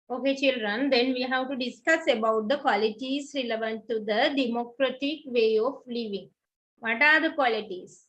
Okay, children, then we have to discuss about the qualities relevant to the democratic way of living. What are the qualities?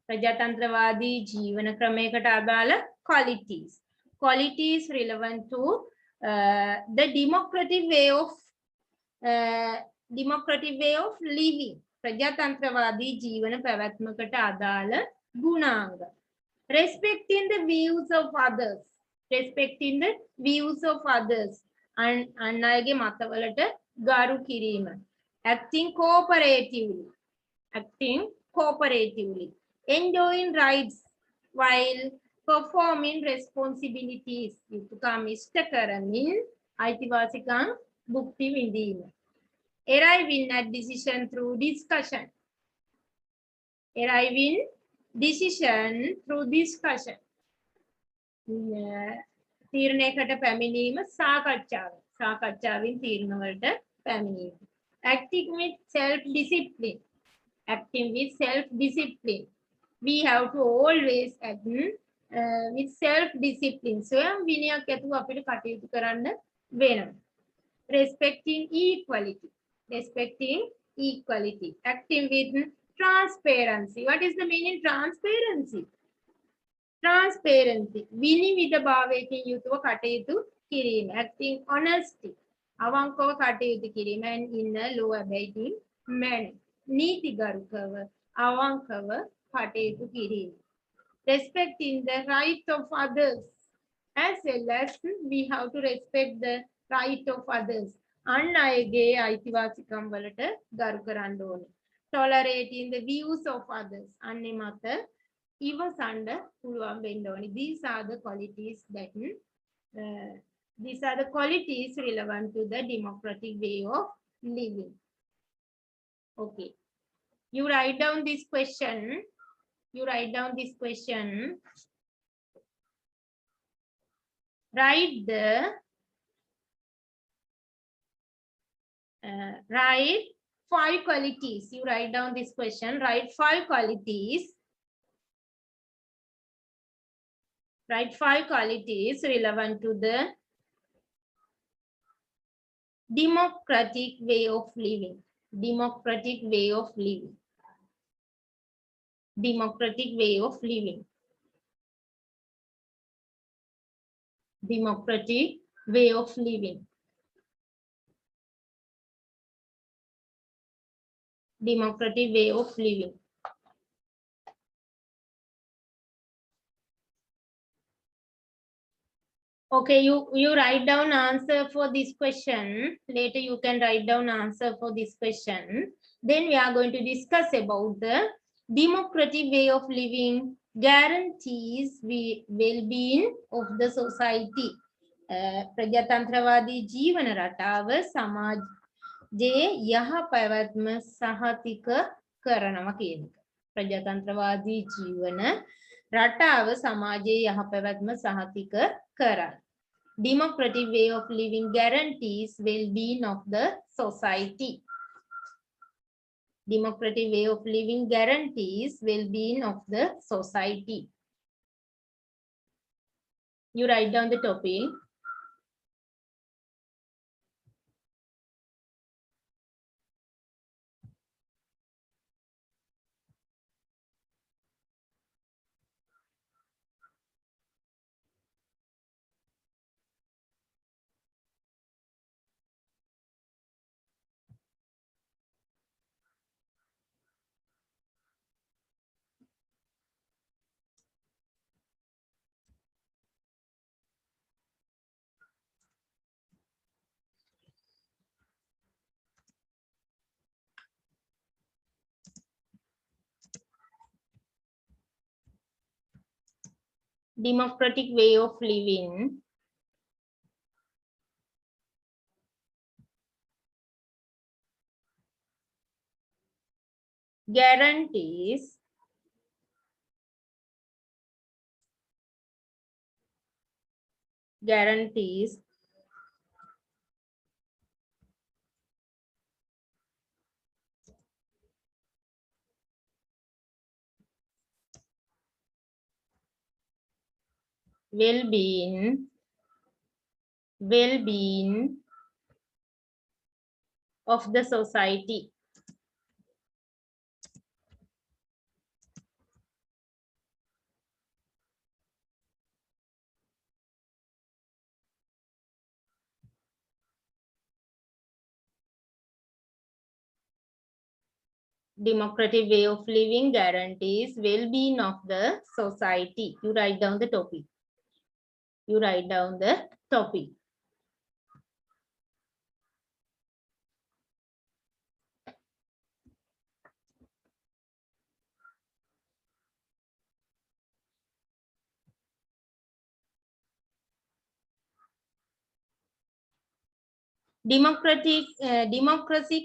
Prajatantravadi Jeevana Kramekata Adala qualities. Qualities relevant to the democratic way of living. Prajatantravadi Jeevana Pavatmakata Adala Gunanga. Respecting the views of others. Respecting the views of others. And අන්නයගේ මතවලට ගරු කිරීම. Acting cooperatively. Acting cooperatively. Enjoying rights while performing responsibilities. යුතුකම් ඉෂ්ට කරමින් අයිතිවාසිකම් භුක්ති විඳීම. Arriving at decision through discussion. Arriving decision through discussion. තීරණයකට පැමිණීම සාකච්ඡාව. සාකච්ඡාවෙන් තීරණවලට පැමිණීම. Acting with self-discipline. Acting with self-discipline. We have to always act with self-discipline. ස්වයං විනයක් ඇතුව අපිට කටයුතු කරන්න වෙනවා. Respecting equality. Respecting equality. Acting with transparency. What is the meaning transparency? Transparency. විනිවිද භාවයකින් යුතුව කටයුතු කිරීම. Acting honesty. අවංකව කටයුතු කිරීම and in a law abiding manner. නීතිගරුකව අවංකව කටයුතු කිරීම. Respecting the right of others. As well as we have to respect the right of others. අන් අයගේ අයිතිවාසිකම් වලට ගරු කරන්න ඕනේ. Tolerating the views of others. අන්නේ මත ඉවසන්න පුළුවන් වෙන්න ඕනේ. These are the qualities that these are the qualities relevant to the democratic way of living. Okay. You write down this question. You write down this question. Write the write 5 qualities. You write down this question. Write 5 qualities. Write 5 qualities relevant to the democratic way of living. Democratic way of living. Democratic way of living. Democratic way of living. Democratic way of living. Okay, you write down answer for this question. Later you can write down answer for this question. Then we are going to discuss about the democratic way of living guarantees the well-being of the society. ප්‍රජාතන්ත්‍රවාදී ජීවන රටාව සමාජයේ යහ පැවැත්ම සහතික කරනවා කියන එක. ප්‍රජාතන්ත්‍රවාදී ජීවන රටාව සමාජයේ යහ පැවැත්ම සහතික කරයි. Democratic way of living guarantees well-being of the society. Democratic way of living guarantees well-being of the society. You write down the topic. Democratic way of living guarantees well-being well-being of the society. Democratic way of living guarantees well-being of the society. You write down the topic. You write down the topic. Democracy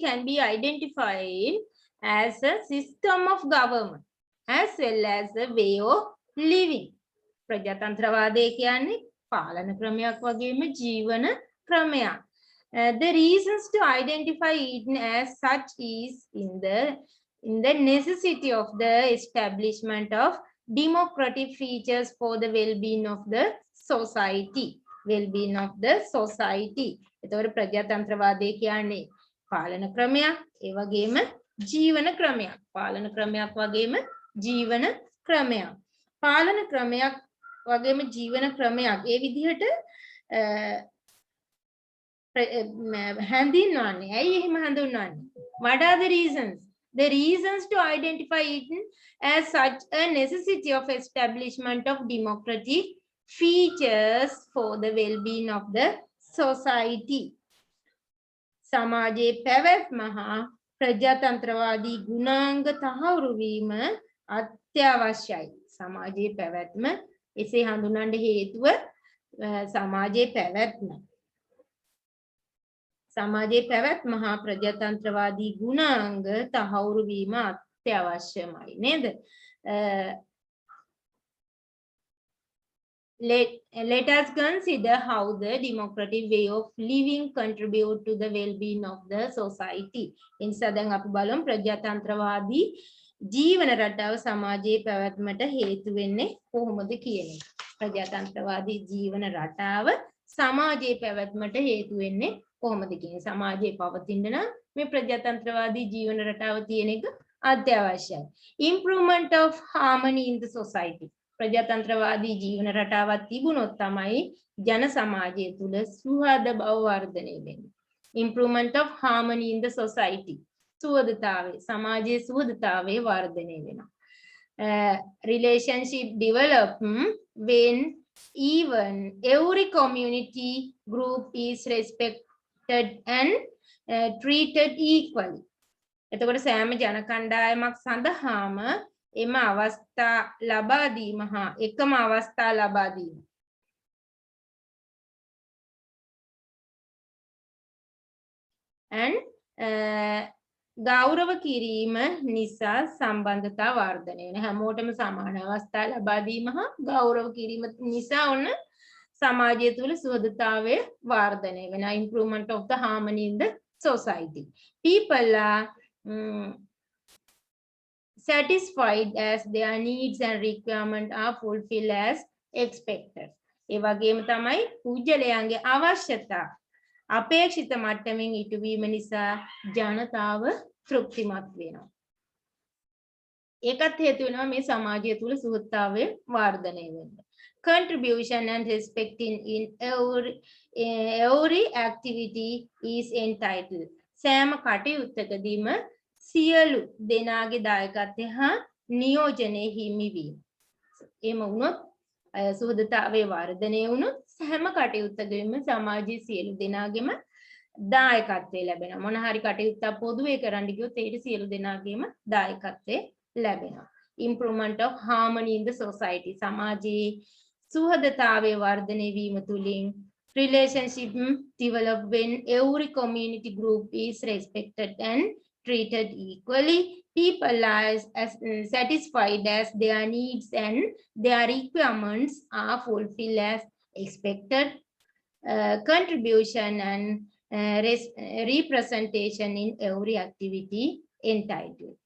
can be identified as a system of government as well as a way of living. ප්‍රජාතන්ත්‍රවාදය කියන්නේ පාලන ක්‍රමයක් වගේම ජීවන ක්‍රමයක්. The reasons to identify it as such is in the necessity of the establishment of democratic features for the well-being of the society. Well-being of the society. එතකොට ප්‍රජාතන්ත්‍රවාදය කියන්නේ පාලන ක්‍රමයක්, ඒ වගේම ජීවන ක්‍රමයක්. පාලන ක්‍රමයක් වගේම ජීවන ක්‍රමයක්. පාලන ක්‍රමයක් වගේම ජීවන ක්‍රමයක් ඒ විදිහට හැඳින්වන්නේ. ඇයි එහෙම හඳුන්වන්නේ? What are the reasons? The reasons to identify it as such a necessity of establishment of democratic features for the well-being of the society. සමාජයේ පැවැත්ම හා ප්‍රජාතන්ත්‍රවාදී ගුණාංග තහවුරු වීම අත්‍යවශ්‍යයි. සමාජයේ පැවැත්ම එසේ හඳුන්වන්න හේතුව සමාජයේ පැවැත්ම. සමාජයේ පැවැත්ම හා ප්‍රජාතන්ත්‍රවාදී ගුණාංග තහවුරු වීම අත්‍යවශ්‍යමයි නේද? Let us consider how the democratic way of living contribute to the well-being of the society. එනිසා දැන් අපි බලමු ප්‍රජාතන්ත්‍රවාදී ජීවන රටාව සමාජයේ පැවැත්මට හේතු වෙන්නේ කොහොමද කියන එක. ප්‍රජාතන්ත්‍රවාදී ජීවන රටාව සමාජයේ පැවැත්මට හේතු වෙන්නේ කොහොමද කියන. සමාජයේ පවතින නම් මේ ප්‍රජාතන්ත්‍රවාදී ජීවන රටාව තියෙන එක අත්‍යවශ්‍යයි. Improvement of harmony in the society. ප්‍රජාතන්ත්‍රවාදී ජීවන රටාවක් තිබුණොත් තමයි ජන සමාජය තුළ සුහද බව වර්ධනය වෙන්නේ. Improvement of harmony in the society. සුවදතාවය සමාජයේ සුවදතාවය වර්ධනය වෙනවා. Relationship develop when even every community group is respected and treated equally. එතකොට සෑම ජන කණ්ඩායමක් සඳහාම එම අවස්ථා ලබා දීම හා එකම අවස්ථා ලබා දීම. and ගෞරව කිරීම නිසා සම්බන්ධතා වර්ධනය වෙන හැමෝටම සමාන අවස්ථා ලබා දීම හා ගෞරව කිරීම නිසා ඔන්න සමාජය තුළ සුහදතාවය වර්ධනය වෙන. Improvement of the harmony in the society. People are satisfied as their needs and requirements are fulfilled as expected. ඒ වගේම තමයි පුජ්‍යලයන්ගේ අවශ්‍යතා අපේක්ෂිත මට්ටමින් ඉටුවීම නිසා ජනතාව තෘප්තිමත් වෙනවා. ඒකත් හේතු වෙනවා මේ සමාජය තුළ සුහදතාවය වර්ධනය වෙන්න. Contribution and respecting in every activity is entitled. සෑම කටයුත්තකදීම සියලු දෙනාගේ දායකත්වය හා නියෝජනයේ හිමිවීම. එහෙම වුණොත් සුහදතාවයේ වර්ධනය වුණොත් හැම කටයුත්තකදීම සමාජයේ සියලු දෙනාගේම දායකත්වය ලැබෙනවා. මොන හරි කටයුත්තක් පොදුවේ කරන්න ගියොත් ඒට සියලු දෙනාගේම දායකත්වය ලැබෙනවා. Improvement of harmony in the society. සමාජයේ සුහදතාවයේ වර්ධනය වීම තුලින් relationship develop when every community group is respected and treated equally. People are satisfied as their needs and their requirements are fulfilled as expected. Contribution and representation in every activity entitled.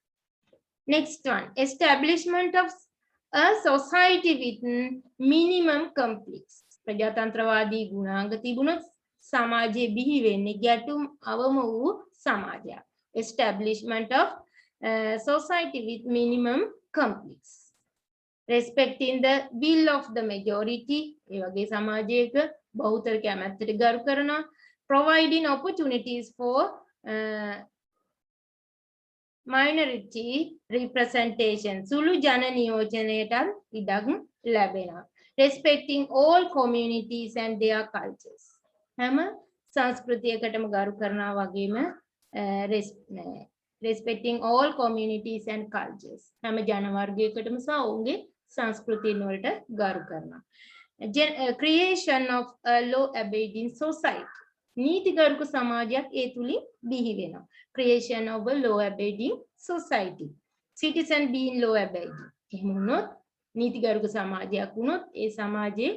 Next one, establishment of a society with minimum conflicts. ප්‍රජාතන්ත්‍රවාදී ගුණාංග තිබුණොත් සමාජයේ බිහි වෙන්නේ ගැටුම් අවම වූ සමාජයක්. Establishment of society with minimum conflicts. Respecting the will of the majority, ඒ වගේ සමාජයක බහුතර කැමැත්තට ගරු කරනවා. Providing opportunities for minority representation, සුළු ජන නියෝජනයටත් ඉඩක් ලැබෙනවා. Respecting all communities and their cultures. හැම සංස්කෘතියකටම ගරු කරනවා වගේම respecting all communities and cultures. හැම ජන වර්ගයකටම සහ ඔවුන්ගේ සංස්කෘතියන් වලට ගරු කරනවා. Creation of a law abiding society. නීතිගරුක සමාජයක් ඒ තුලින් බිහි වෙනවා. Creation of a law abiding society. Citizen being law abiding. එහෙම වුණොත් නීතිගරුක සමාජයක් වුණොත් ඒ සමාජයේ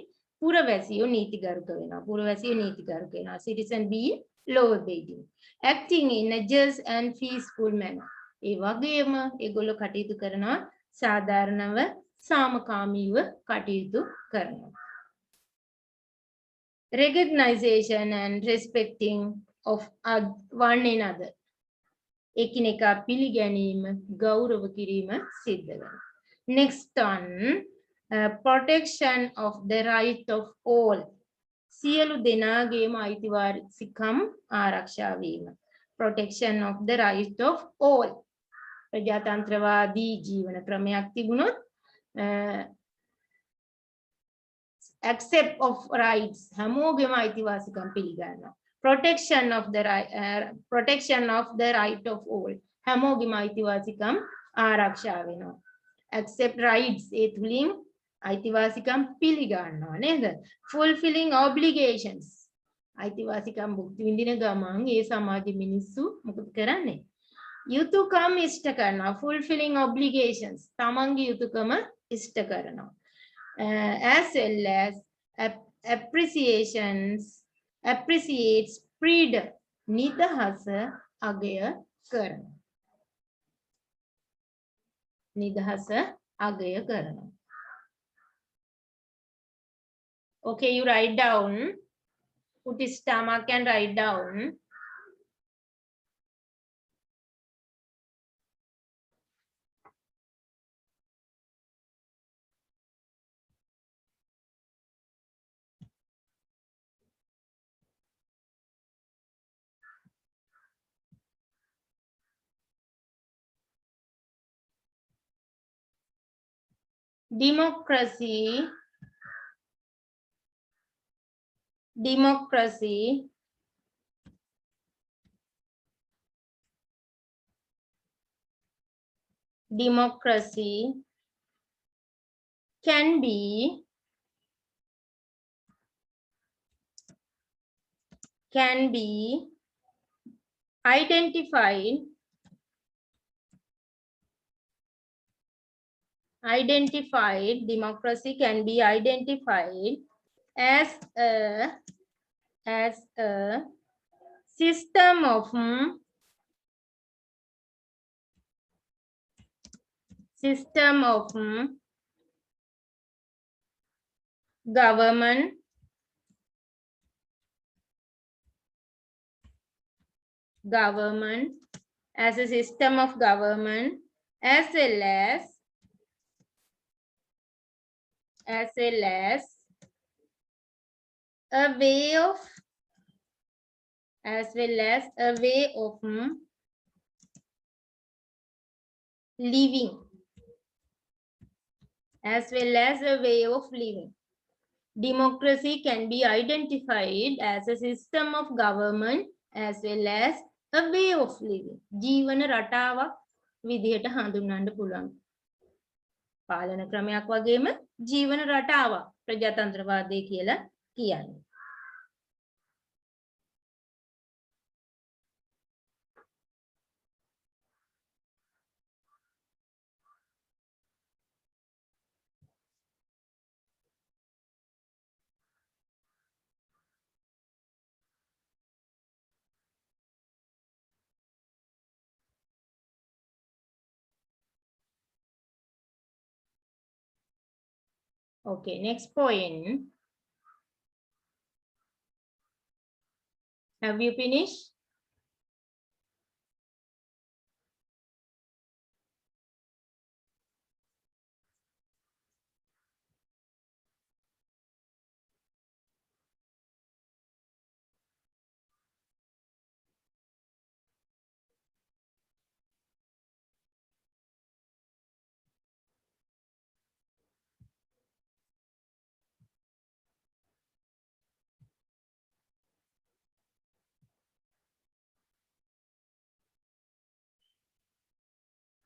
පුරවැසියෝ නීතිගරුක වෙනවා. පුරවැසියෝ නීතිගරුක වෙනවා. Citizen being law abiding. Acting in a just and peaceful manner. ඒ වගේම ඒගොල්ලෝ කටයුතු කරනවා සාධාරණව සාමකාමීව කටයුතු කරනවා. Recognition and respecting of one another. එකිනෙකා පිළිගැනීම ගෞරව කිරීම සිද්ධ වෙනවා. Next one, protection of the right of all. සියලු දෙනාගේම අයිතිවාසිකම් ආරක්ෂා වීම. Protection of the right of all. ප්‍රජාතන්ත්‍රවාදී ජීවන ක්‍රමයක් තිබුණොත් accept of rights හැමෝගෙම අයිතිවාසිකම් පිළිගන්නවා. Protection of the right of all හැමෝගෙම අයිතිවාසිකම් ආරක්ෂා වෙනවා. Accept rights ඒ තුලින් අයිතිවාසිකම් පිළිගන්නවා නේද? Fulfilling obligations අයිතිවාසිකම් භුක්ති විඳින ගමන් ඒ සමාජ මිනිස්සු මොකද කරන්නේ? යුතුයකම් ඉෂ්ට කරනවා. Fulfilling obligations තමන්ගේ යුතුයකම ඉෂ්ට කරනවා. As well as appreciates freedom. නිදහස අගය කරනවා. නිදහස අගය කරනවා. Okay, you write down. Put stomach and write down. Democracy can be identified democracy can be identified as a system of government as a system of government as well as a way of living. Democracy can be identified as a system of government as well as a way of living. ජීවන රටාවක් විදිහට හඳුන්වන්න පුළුවන්. පාලන ක්‍රමයක් වගේම ජීවන රටාවක් ප්‍රජාතන්ත්‍රවාදය කියලා කියන්නේ. Okay, next point. Have you finished?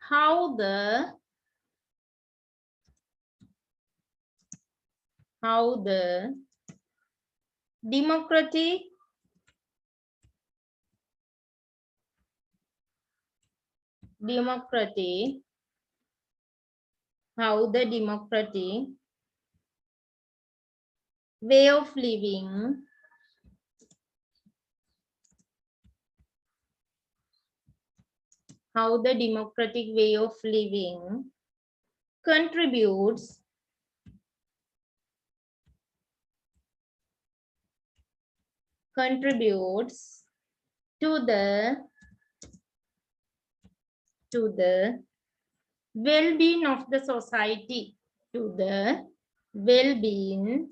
How the democratic how the democratic way of living contributes to the well-being of the society, to the well-being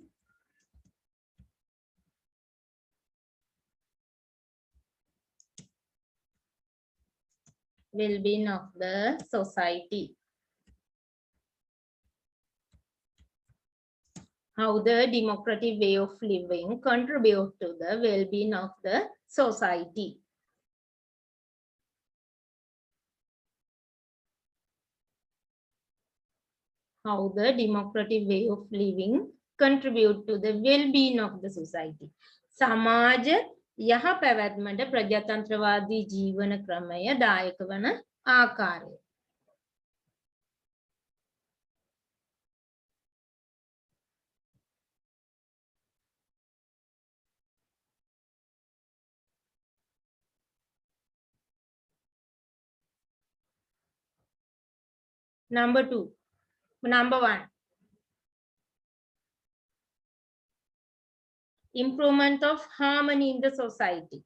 of the society. How the democratic way of living contribute to the well-being of the society. How the democratic way of living contribute to the well-being of the society. සමාජ යහ පැවැත්මට ප්‍රජාතන්ත්‍රවාදී ජීවන ක්‍රමය දායක වන ආකාරය. Number 2. Number 1. Improvement of harmony in the society.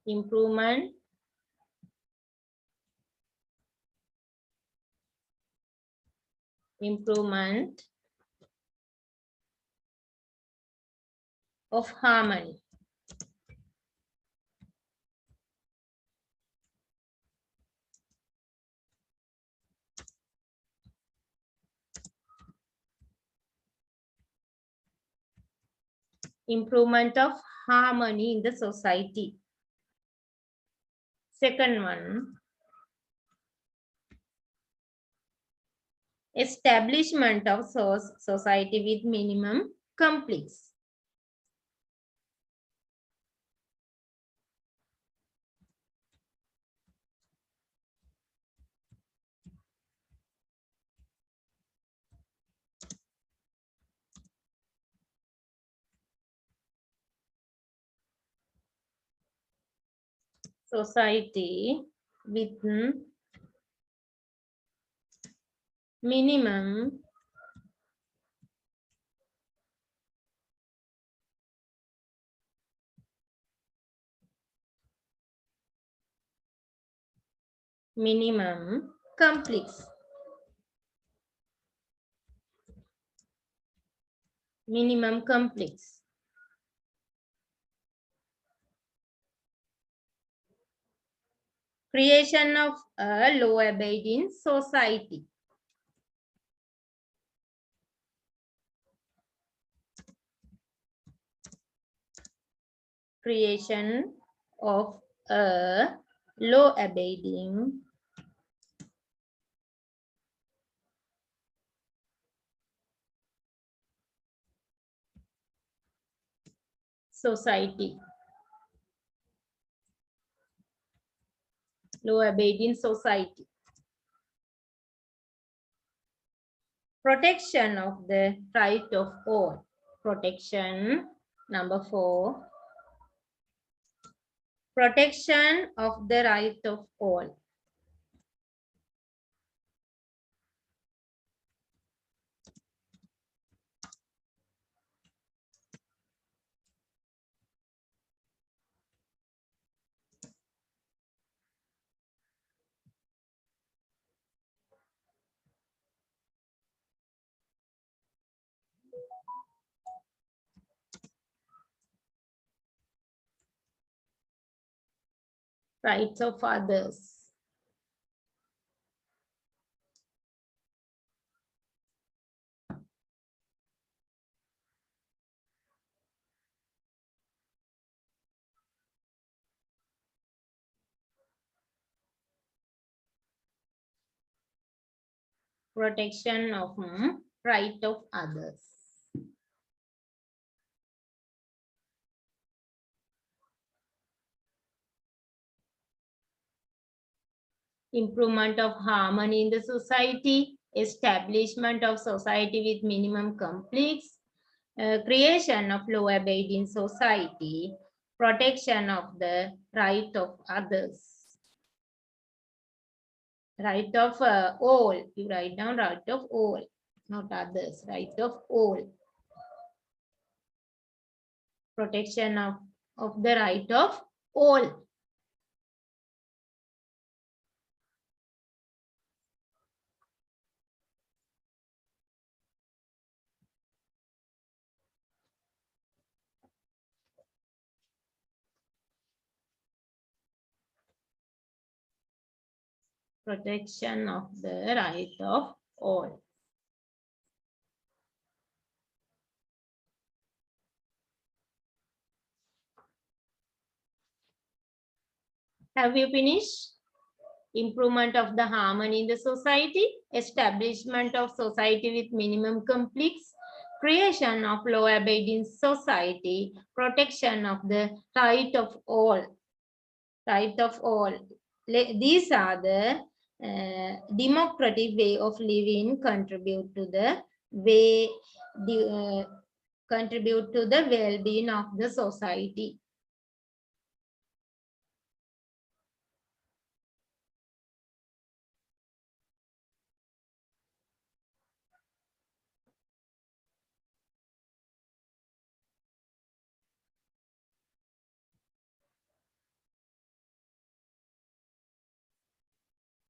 Improvement of harmony. Improvement of harmony in the society. Second one, establishment of society with minimum conflicts. Society with minimum conflicts. Minimum conflicts. Creation of a law-abiding society. Creation of a law-abiding society. Law-abiding society. Protection of the right of all. Protection. Number 4. Protection of the right of all. rights of others. Protection of right of others. Improvement of harmony in the society, establishment of society with minimum conflicts, creation of law-abiding society, protection of the right of others. Right of all. You write down right of all, not others. Right of all. Protection of the right of all. Protection of the right of all. Have you finished? Improvement of the harmony in the society, establishment of society with minimum conflicts, creation of law-abiding society, protection of the right of all. Right of all. These are the democratic way of living contribute to the way contribute to the well-being of the society.